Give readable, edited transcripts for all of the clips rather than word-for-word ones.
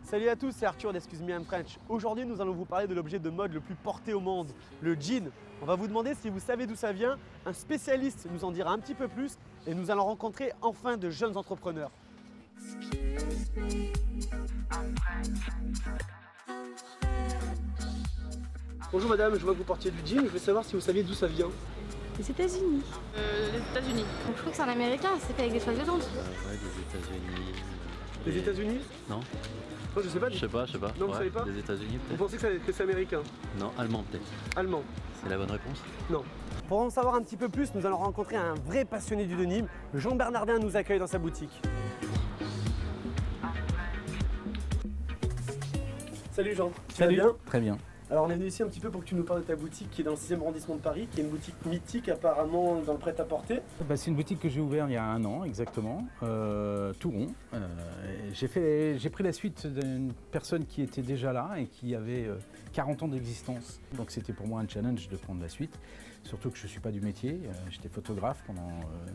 Salut à tous, c'est Arthur d'Excuse Me I'm French. Aujourd'hui, nous allons vous parler de l'objet de mode le plus porté au monde, le jean. On va vous demander si vous savez d'où ça vient. Un spécialiste nous en dira un petit peu plus et nous allons rencontrer enfin de jeunes entrepreneurs. Bonjour madame, je vois que vous portiez du jean. Je veux savoir si vous saviez d'où ça vient. Les États-Unis. Les États-Unis. Donc je crois que c'est un américain, c'est fait avec des toiles de danse. Ouais, des États-Unis. Les États-Unis? Non, Moi je sais pas. je sais pas. Non, vous savez pas? Des États-Unis Vous peut-être. pensez que c'est américain? Non, allemand peut-être. Allemand? C'est la bonne réponse. Non. Pour en savoir un petit peu plus, nous allons rencontrer un vrai passionné du denim. Jean Bernardin nous accueille dans sa boutique. Salut Jean. Tu vas bien? Très bien. Alors on est venu ici un petit peu pour que tu nous parles de ta boutique qui est dans le 6e arrondissement de Paris, qui est une boutique mythique apparemment dans le prêt-à-porter. C'est une boutique que j'ai ouverte il y a 1 an exactement, tout rond. J'ai pris la suite d'une personne qui était déjà là et qui avait 40 ans d'existence. Donc c'était pour moi un challenge de prendre la suite. Surtout que je ne suis pas du métier, j'étais photographe pendant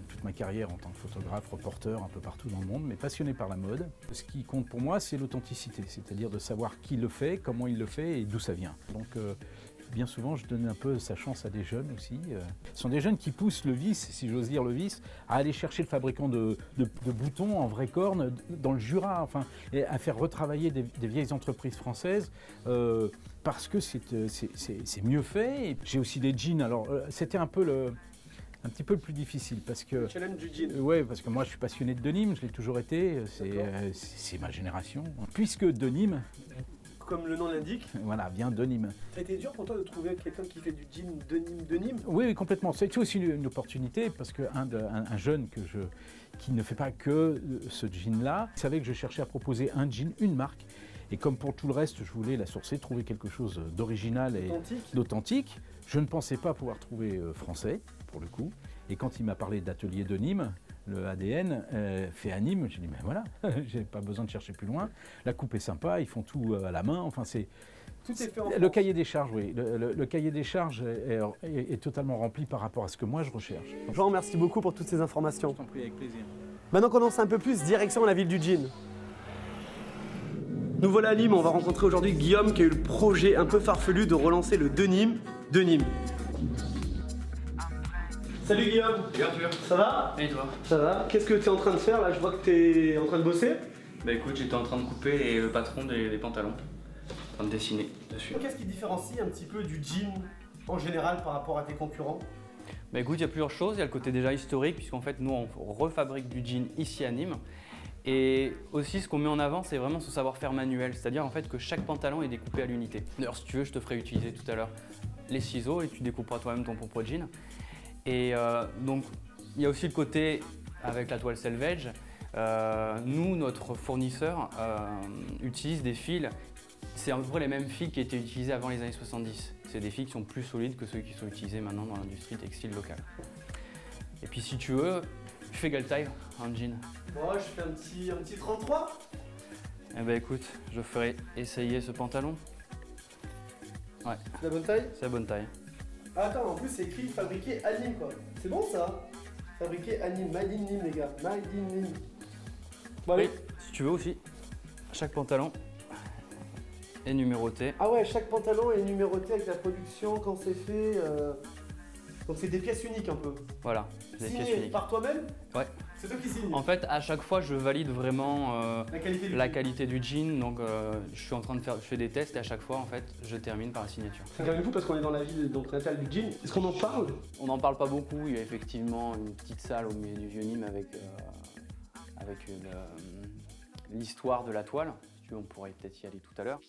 toute ma carrière en tant que photographe, reporter un peu partout dans le monde, mais passionné par la mode. Ce qui compte pour moi, c'est l'authenticité, c'est-à-dire de savoir qui le fait, comment il le fait et d'où ça vient. Donc bien souvent, je donne un peu sa chance à des jeunes aussi. Ce sont des jeunes qui poussent le vice, si j'ose dire le vice, à aller chercher le fabricant de boutons en vraie corne dans le Jura, enfin, et à faire retravailler des vieilles entreprises françaises parce que c'est mieux fait. J'ai aussi des jeans, alors c'était un petit peu le plus difficile parce que... Le challenge du jean. Ouais, parce que moi je suis passionné de denim, je l'ai toujours été, c'est ma génération. Puisque denim, Comme le nom l'indique, voilà, vient de Nîmes. ça a été dur pour toi de trouver quelqu'un qui fait du jean de Nîmes? Oui, complètement. C'est aussi une opportunité parce qu'un jeune qui ne fait pas que ce jean-là, savait que je cherchais à proposer un jean, une marque. Et comme pour tout le reste, je voulais la sourcer, trouver quelque chose d'original et d'authentique. Je ne pensais pas pouvoir trouver français, pour le coup. Et quand il m'a parlé d'atelier de Nîmes, le ADN fait à Nîmes, j'ai dit mais voilà, j'ai pas besoin de chercher plus loin. La coupe est sympa, ils font tout à la main, enfin c'est... Tout est fait en Le France. cahier des charges, oui. Le cahier des charges est totalement rempli par rapport à ce que moi je recherche. Jean, merci beaucoup pour toutes ces informations. Je t'en prie, avec plaisir. Maintenant qu'on en sait un peu plus, direction la ville du jean. Nous voilà à Nîmes, on va rencontrer aujourd'hui Guillaume qui a eu le projet un peu farfelu de relancer le denim de Nîmes. Salut Guillaume. Salut Arthur. Ça va? Et toi? Ça va. Qu'est-ce que tu es en train de faire là? Je vois que tu es en train de bosser. Bah écoute, j'étais en train de couper le patron des pantalons. En train de dessiner dessus. Qu'est-ce qui différencie un petit peu du jean en général par rapport à tes concurrents? Bah écoute, il y a plusieurs choses. Il y a le côté déjà historique, puisqu'en fait, nous, on refabrique du jean ici à Nîmes. Et aussi, ce qu'on met en avant, c'est vraiment ce savoir-faire manuel. C'est-à-dire en fait que chaque pantalon est découpé à l'unité. D'ailleurs, si tu veux, je te ferai utiliser tout à l'heure les ciseaux et tu découperas toi-même ton propre jean. Et donc, il y a aussi le côté avec la toile selvage. Nous, notre fournisseur utilise des fils. C'est à peu près les mêmes fils qui étaient utilisés avant les années 70. C'est des fils qui sont plus solides que ceux qui sont utilisés maintenant dans l'industrie textile locale. Et puis si tu veux, tu fais quelle taille en jean? Moi, je fais un petit 33. Eh ben écoute, je ferai essayer ce pantalon. Ouais, C'est la bonne taille? c'est la bonne taille. Ah, attends, en plus c'est écrit fabriqué à Nîmes quoi. C'est bon ça? Fabriqué à Nîmes, made in Nîmes les gars, made in Nîmes. Bon allez. Et si tu veux aussi, chaque pantalon est numéroté. Ah ouais, chaque pantalon est numéroté avec la production, quand c'est fait. Donc c'est des pièces uniques un peu. Voilà, c'est des pièces Signé uniques. par toi-même? Ouais. C'est toi qui signes. En fait, à chaque fois, je valide vraiment La qualité du jean. qualité du jean. Donc, je suis en train de faire, je fais des tests et à chaque fois, en fait, je termine par la signature. C'est quand même fou parce qu'on est dans la ville donc natale du jean. Est-ce qu'on en parle? On n'en parle pas beaucoup. Il y a effectivement une petite salle au milieu du vieux Nîmes avec l'histoire de la toile. Si tu veux, on pourrait peut-être y aller tout à l'heure.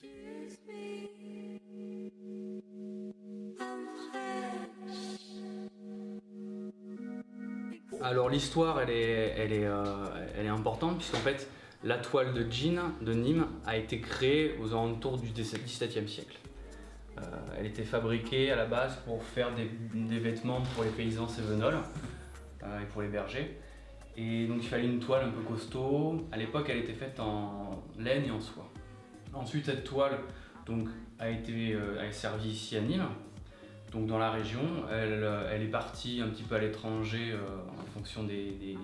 Alors l'histoire, elle est importante puisqu'en fait, la toile de jean de Nîmes a été créée aux alentours du XVIIe siècle. Elle était fabriquée à la base pour faire des vêtements pour les paysans cévenols et pour les bergers. Et donc il fallait une toile un peu costaud. À l'époque, elle était faite en laine et en soie. Ensuite, cette toile donc, a servi ici à Nîmes. Donc dans la région, elle est partie un petit peu à l'étranger en fonction des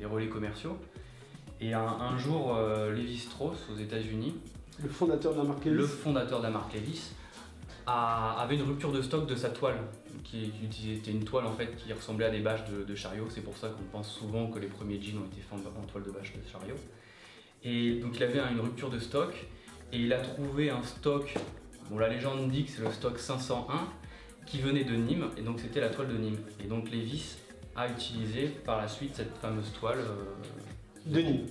relais commerciaux. Et un jour, Lévi-Strauss aux États-Unis, Le fondateur de la marque Levi's. le fondateur de la marque Levi's, avait une rupture de stock de sa toile, qui était une toile en fait qui ressemblait à des bâches de chariot. C'est pour ça qu'on pense souvent que les premiers jeans ont été faits en toile de bâche de chariot. Et donc il avait une rupture de stock et il a trouvé un stock, bon la légende dit que c'est le stock 501, qui venait de Nîmes, et donc c'était la toile de Nîmes. Et donc Levi's a utilisé par la suite cette fameuse toile de Nîmes.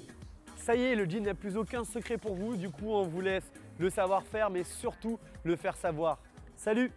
Ça y est, le jean n'a plus aucun secret pour vous, du coup on vous laisse le savoir-faire mais surtout le faire savoir. Salut!